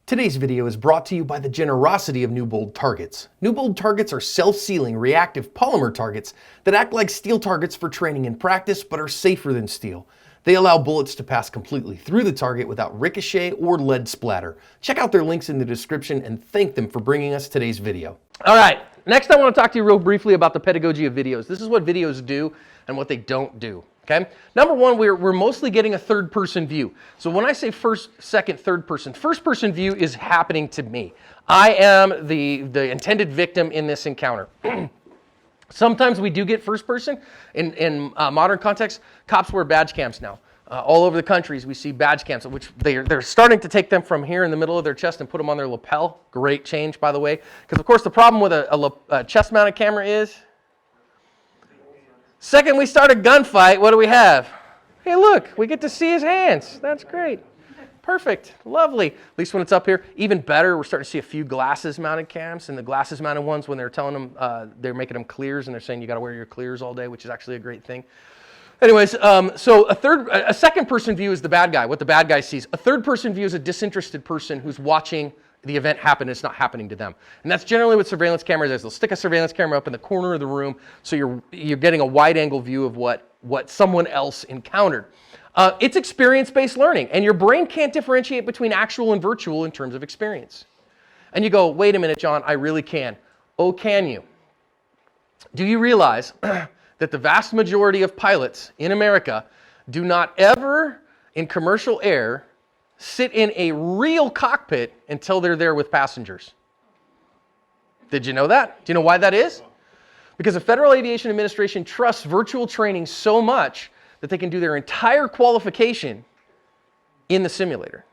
Today's video is brought to you by the generosity of Newbold targets. Newbold targets are self-sealing reactive polymer targets that act like steel targets for training and practice, but are safer than steel. They allow bullets to pass completely through the target without ricochet or lead splatter. Check out their links in the description and thank them for bringing us today's video. All right, next I want to talk to you real briefly about the pedagogy of videos. This is what videos do and what they don't do. Okay. Number one, we're mostly getting a third-person view. So when I say first, second, first-person view is happening to me. I am the intended victim in this encounter. Sometimes we do get first-person. In modern context, cops wear badge cams now. All over the countries, we see badge cams, which they're starting to take them from here in the middle of their chest and put them on their lapel. Great change, by the way. Because, of course, the problem with a chest-mounted camera is, second we start a gunfight, what do we have? Hey, look, we get to see his hands. That's great. Perfect. Lovely. At least when it's up here. Even better, we're starting to see a few glasses-mounted cams. And the glasses-mounted ones, when they're telling them, they're making them clears, and they're saying you got to wear your clears all day, which is actually a great thing. Anyways, so a second-person view is the bad guy, what the bad guy sees. A third-person view is a disinterested person who's watching the event happen, it's not happening to them. And that's generally what surveillance cameras is. They'll stick a surveillance camera up in the corner of the room so you're getting a wide-angle view of what someone else encountered. It's experience-based learning, and your brain can't differentiate between actual and virtual in terms of experience. And you go, wait a minute, John, I really can. Oh, can you? Do you realize that the vast majority of pilots in America do not ever, in commercial air, sit in a real cockpit until they're there with passengers? Did you know that? Do you know why that is? Because the Federal Aviation Administration trusts virtual training so much that they can do their entire qualification in the simulator.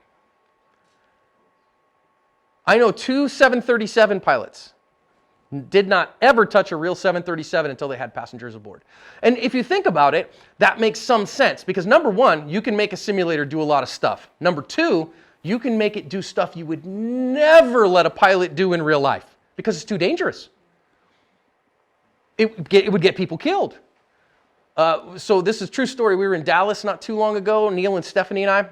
I know 2 737 pilots did not ever touch a real 737 until they had passengers aboard. And if you think about it, that makes some sense because number one, you can make a simulator do a lot of stuff. Number two, you can make it do stuff you would never let a pilot do in real life because it's too dangerous. It would get people killed. So this is a true story. We were in Dallas not too long ago, Neil and Stephanie and I,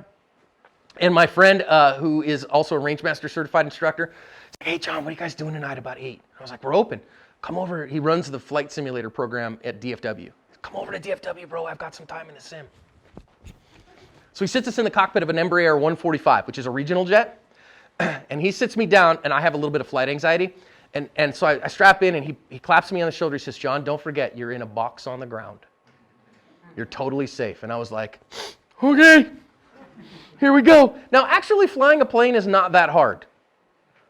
and my friend who is also a Rangemaster certified instructor, said, hey John, what are you guys doing tonight about 8? I was like, we're open. Come over. He runs the flight simulator program at DFW. Come over to DFW, bro. I've got some time in the sim. So he sits us in the cockpit of an Embraer 145, which is a regional jet. And he sits me down, and I have a little bit of flight anxiety. And so I strap in, and he claps me on the shoulder. He says, John, don't forget, you're in a box on the ground. You're totally safe. And I was like, okay, here we go. Now, actually flying a plane is not that hard.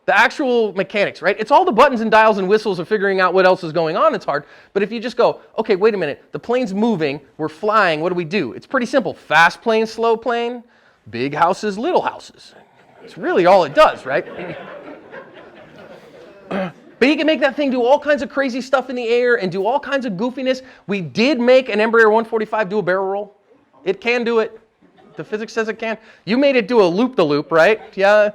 The actual mechanics, right? It's all the buttons and dials and whistles of figuring out what else is going on. It's hard. But if you just go, okay, wait a minute. The plane's moving. We're flying. What do? It's pretty simple. Fast plane, slow plane, big houses, little houses. It's really all it does, right? But you can make that thing do all kinds of crazy stuff in the air and do all kinds of goofiness. We did make an Embraer 145 do a barrel roll. It can do it. The physics says it can. You made it do a loop-the-loop, right? Yeah.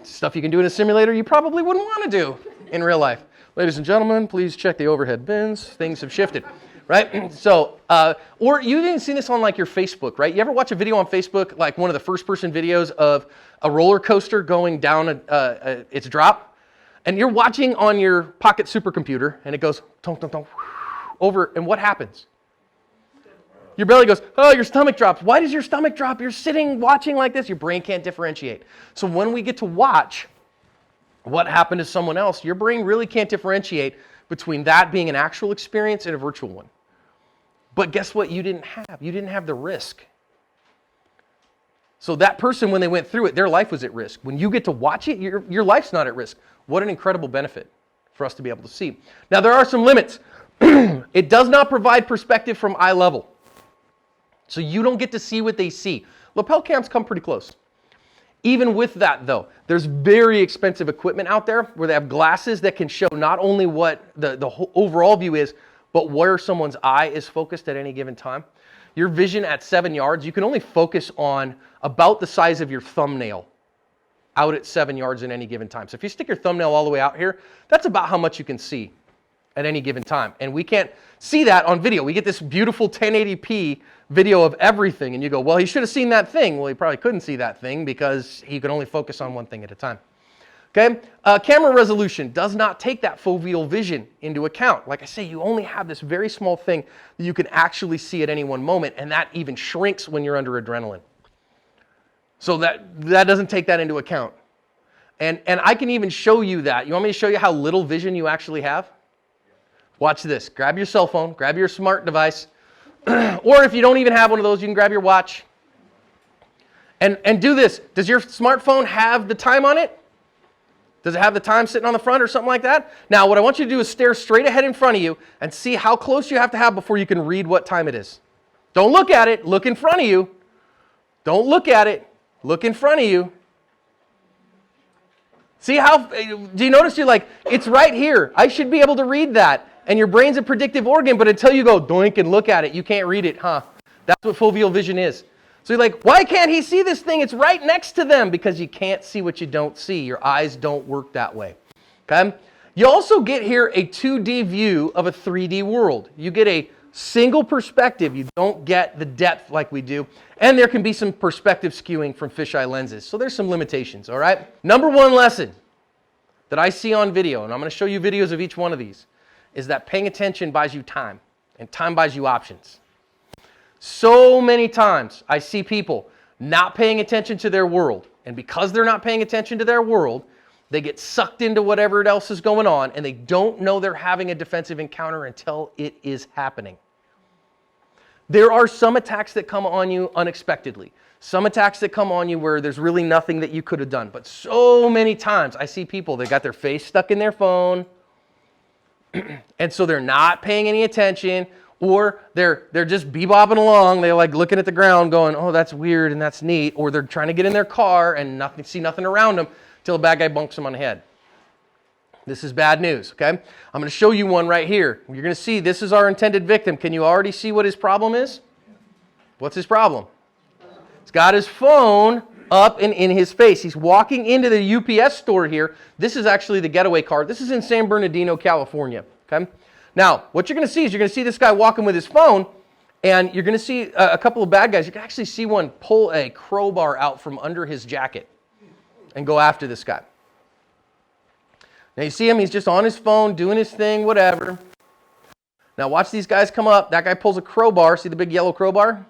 Stuff you can do in a simulator you probably wouldn't want to do in real life. Ladies and gentlemen, please check the overhead bins. Things have shifted, right? So, or you've even seen this on like your Facebook, right? You ever watch a video on Facebook, like one of the first-person videos of a roller coaster going down its drop, and you're watching on your pocket supercomputer, and it goes tonk, tonk, tonk, over, and what happens? Your belly goes, oh, your stomach drops. Why does your stomach drop? You're sitting watching like this. Your brain can't differentiate. So when we get to watch what happened to someone else, your brain really can't differentiate between that being an actual experience and a virtual one. But guess what you didn't have? You didn't have the risk. So that person, when they went through it, their life was at risk. When you get to watch it, your life's not at risk. What an incredible benefit for us to be able to see. Now, there are some limits. It does not provide perspective from eye level. So you don't get to see what they see. Lapel cams come pretty close. Even with that, though, there's very expensive equipment out there where they have glasses that can show not only what the whole overall view is, but where someone's eye is focused at any given time. Your vision at 7 yards, you can only focus on about the size of your thumbnail out at 7 yards at any given time. So if you stick your thumbnail all the way out here, that's about how much you can see at any given time. And we can't see that on video. We get this beautiful 1080p video of everything, and you go, well, he should have seen that thing. Well, he probably couldn't see that thing because he could only focus on one thing at a time. Okay, camera resolution does not take that foveal vision into account. Like I say, you only have this very small thing that you can actually see at any one moment, and that even shrinks when you're under adrenaline. So that doesn't take that into account. And I can even show you that. You want me to show you how little vision you actually have? Watch this. Grab your cell phone, grab your smart device, or if you don't even have one of those, you can grab your watch. And do this. Does your smartphone have the time on it? Does it have the time sitting on the front or something like that? Now, what I want you to do is stare straight ahead in front of you and see how close you have to have before you can read what time it is. Don't look at it. Look in front of you. Don't look at it. Look in front of you. See how, do you notice you're like, it's right here. I should be able to read that. And your brain's a predictive organ, but until you go doink and look at it, you can't read it, huh? That's what foveal vision is. So you're like, why can't he see this thing? It's right next to them. Because you can't see what you don't see. Your eyes don't work that way. Okay? You also get here a 2D view of a 3D world. You get a single perspective. You don't get the depth like we do. And there can be some perspective skewing from fisheye lenses. So there's some limitations, all right? Number one lesson that I see on video, and I'm going to show you videos of each one of these, is that paying attention buys you time, and time buys you options. So many times I see people not paying attention to their world, and because they're not paying attention to their world, they get sucked into whatever else is going on, and they don't know they're having a defensive encounter until it is happening. There are some attacks that come on you unexpectedly. Some attacks that come on you where there's really nothing that you could have done. But so many times I see people, they got their face stuck in their phone, and so they're not paying any attention, or they're just bebopping along. They're like looking at the ground going, oh, that's weird and that's neat. Or they're trying to get in their car and see nothing around them until a bad guy bunks them on the head. This is bad news, okay? I'm going to show you one right here. You're going to see this is our intended victim. Can you already see what his problem is? What's his problem? He's got his phone up and in his face. He's walking into the UPS store here. This is actually the getaway car. This is in San Bernardino, California, okay? Now, what you're going to see is you're going to see this guy walking with his phone, and you're going to see a couple of bad guys. You can actually see one pull a crowbar out from under his jacket and go after this guy. Now you see him, he's just on his phone, doing his thing, whatever. Now watch these guys come up. That guy pulls a crowbar. See the big yellow crowbar?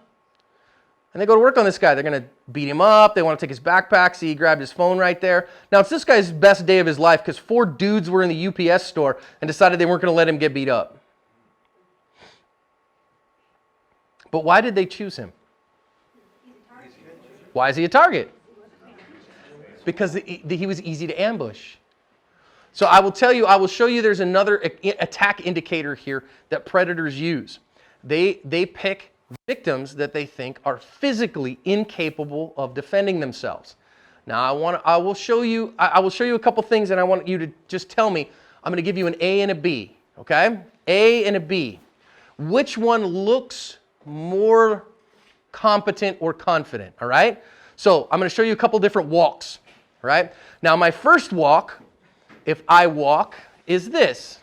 And they go to work on this guy. They're going to beat him up. They want to take his backpack. See, he grabbed his phone right there. Now, it's this guy's best day of his life because 4 dudes were in the UPS store and decided they weren't going to let him get beat up. But why did they choose him? Why is he a target? Because he was easy to ambush. So I will tell you, I will show you there's another attack indicator here that predators use. They pick victims that they think are physically incapable of defending themselves. Now I will show you a couple things, and I want you to just tell me. I'm going to give you an A and a B, okay? A and a B. Which one looks more competent or confident, all right? So I'm going to show you a couple different walks, all right? Now my first walk, if I walk, is this.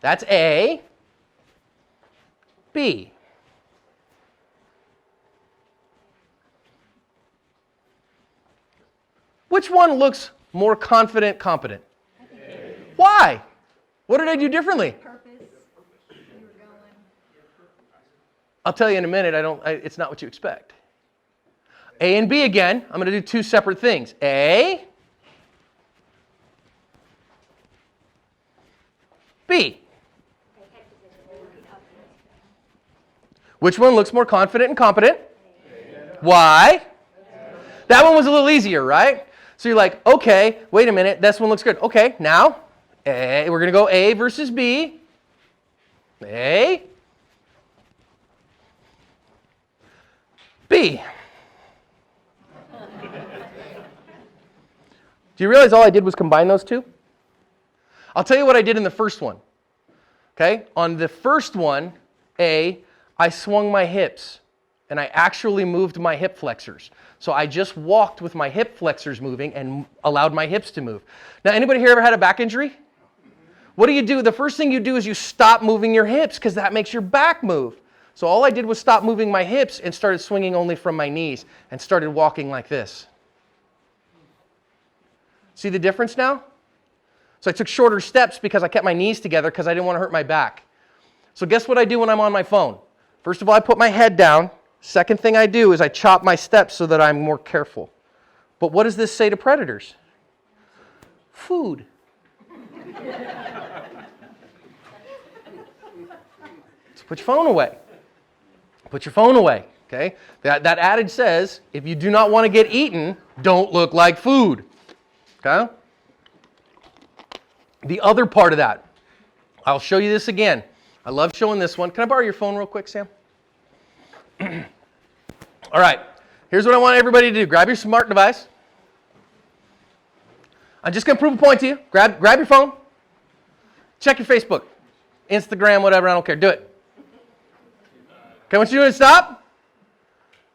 That's A. B. Which one looks more confident, competent? A. Why? What did I do differently? Purpose. You were going. I'll tell you in a minute. It's not what you expect. A and B again. I'm going to do 2 separate things. A. B. Which one looks more confident and competent? Why? That one was a little easier, right? So you're like, okay, wait a minute, this one looks good. Okay, now, A, we're going to go A versus B. A. B. Do you realize all I did was combine those two? I'll tell you what I did in the first one. Okay, on the first one, A, I swung my hips, and I actually moved my hip flexors. So I just walked with my hip flexors moving and allowed my hips to move. Now, anybody here ever had a back injury? What do you do? The first thing you do is you stop moving your hips because that makes your back move. So all I did was stop moving my hips and started swinging only from my knees and started walking like this. See the difference now? So I took shorter steps because I kept my knees together because I didn't want to hurt my back. So guess what I do when I'm on my phone? First of all, I put my head down. Second thing I do is I chop my steps so that I'm more careful. But what does this say to predators? Food. So put your phone away. Put your phone away, okay? That adage says, if you do not want to get eaten, don't look like food, okay? The other part of that, I'll show you this again. I love showing this one. Can I borrow your phone real quick, Sam? All right, here's what I want everybody to do. Grab your smart device. I'm just going to prove a point to you. Grab your phone. Check your Facebook, Instagram, whatever. I don't care. Do it. Okay, I want you to stop.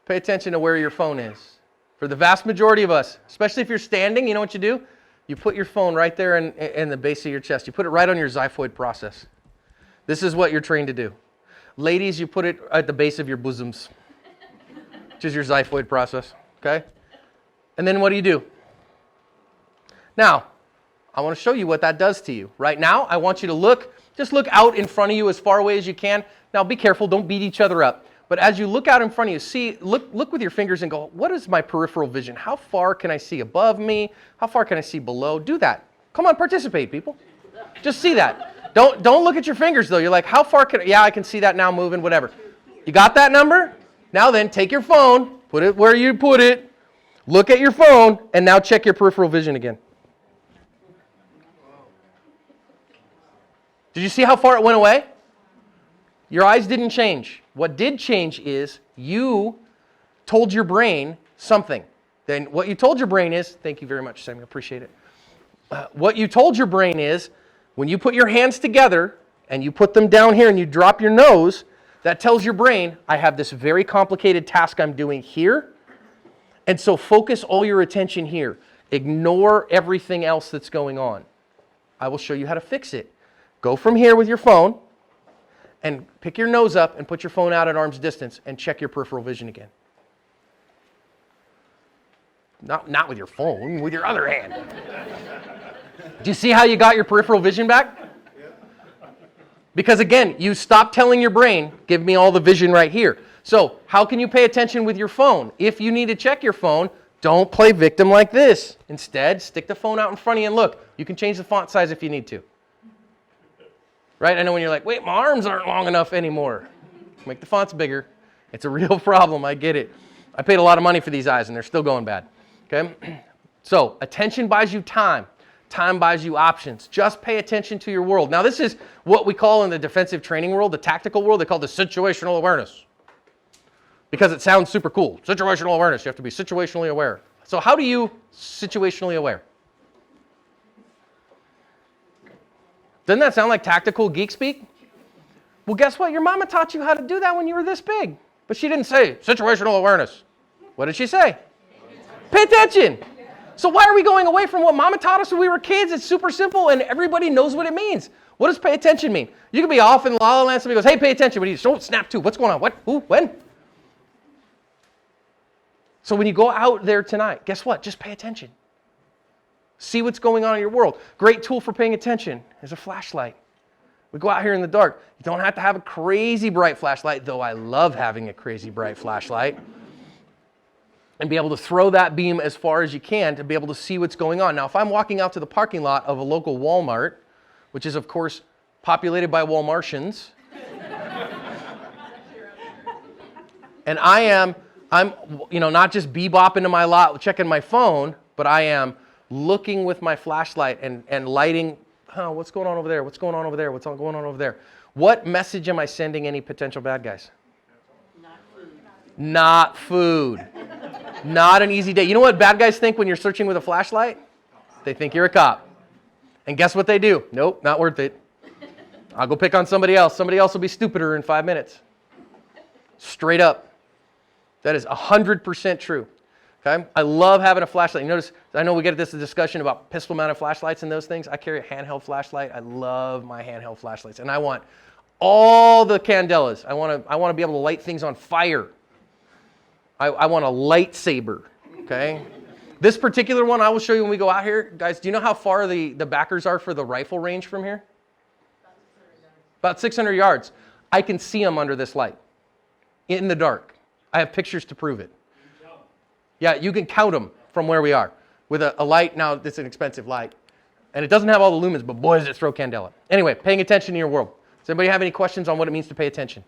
Pay attention to where your phone is. For the vast majority of us, especially if you're standing, you know what you do? You put your phone right there in the base of your chest. You put it right on your xiphoid process. This is what you're trained to do. Ladies, you put it at the base of your bosoms, which is your xiphoid process, okay? And then what do? Now, I want to show you what that does to you. Right now, I want you to just look out in front of you as far away as you can. Now, be careful, don't beat each other up. But as you look out in front of you, look with your fingers and go, what is my peripheral vision? How far can I see above me? How far can I see below? Do that. Come on, participate, people. Just see that. Don't look at your fingers, though. You're like, how far I can see that now moving, whatever. You got that number? Now then, take your phone, put it where you put it, look at your phone, and now check your peripheral vision again. Did you see how far it went away? Your eyes didn't change. What did change is you told your brain something. Then what you told your brain is, thank you very much, Samuel, appreciate it. What you told your brain is, when you put your hands together and you put them down here and you drop your nose, that tells your brain, I have this very complicated task I'm doing here, and so focus all your attention here. Ignore everything else that's going on. I will show you how to fix it. Go from here with your phone and pick your nose up and put your phone out at arm's distance and check your peripheral vision again. Not with your phone, with your other hand. Do you see how you got your peripheral vision back? Because again, you stopped telling your brain, give me all the vision right here. So how can you pay attention with your phone? If you need to check your phone, don't play victim like this. Instead, stick the phone out in front of you and look. You can change the font size if you need to. Right? I know when you're like, wait, my arms aren't long enough anymore. Make the fonts bigger. It's a real problem. I get it. I paid a lot of money for these eyes and they're still going bad. Okay? So attention buys you time. Time buys you options. Just pay attention to your world. Now, this is what we call in the defensive training world, the tactical world, they call this situational awareness. Because it sounds super cool. Situational awareness. You have to be situationally aware. So how do you situationally aware? Doesn't that sound like tactical geek speak? Well, guess what? Your mama taught you how to do that when you were this big. But she didn't say situational awareness. What did she say? Pay attention. So why are we going away from what mama taught us when we were kids? It's super simple and everybody knows what it means. What does pay attention mean? You can be off in la la land, somebody goes, hey, pay attention, but you don't snap to. What's going on? What? Who? When? So when you go out there tonight, guess what? Just pay attention. See what's going on in your world. Great tool for paying attention is a flashlight. We go out here in the dark. You don't have to have a crazy bright flashlight, though I love having a crazy bright flashlight. And be able to throw that beam as far as you can to be able to see what's going on. Now, if I'm walking out to the parking lot of a local Walmart, which is, of course, populated by Walmartians, and I'm not just bebopping to my lot, checking my phone, but I am looking with my flashlight and lighting, what's going on over there? What's going on over there? What's going on over there? What message am I sending any potential bad guys? Not food. Not an easy day. You know what bad guys think when you're searching with a flashlight? They think you're a cop. And guess what they do? Nope, not worth it. I'll go pick on somebody else. Somebody else will be stupider in 5 minutes. Straight up. That is 100% true. Okay? I love having a flashlight. You notice, I know we get this discussion about pistol-mounted flashlights and those things. I carry a handheld flashlight. I love my handheld flashlights. And I want all the candelas. I want to be able to light things on fire. I want a lightsaber, okay? This particular one I will show you when we go out here. Guys, do you know how far the backers are for the rifle range from here? About 600 yards. I can see them under this light in the dark. I have pictures to prove it. Yeah, you can count them from where we are with a light. Now, it's an expensive light. And it doesn't have all the lumens, but boy, does it throw candela. Anyway, paying attention to your world. Does anybody have any questions on what it means to pay attention?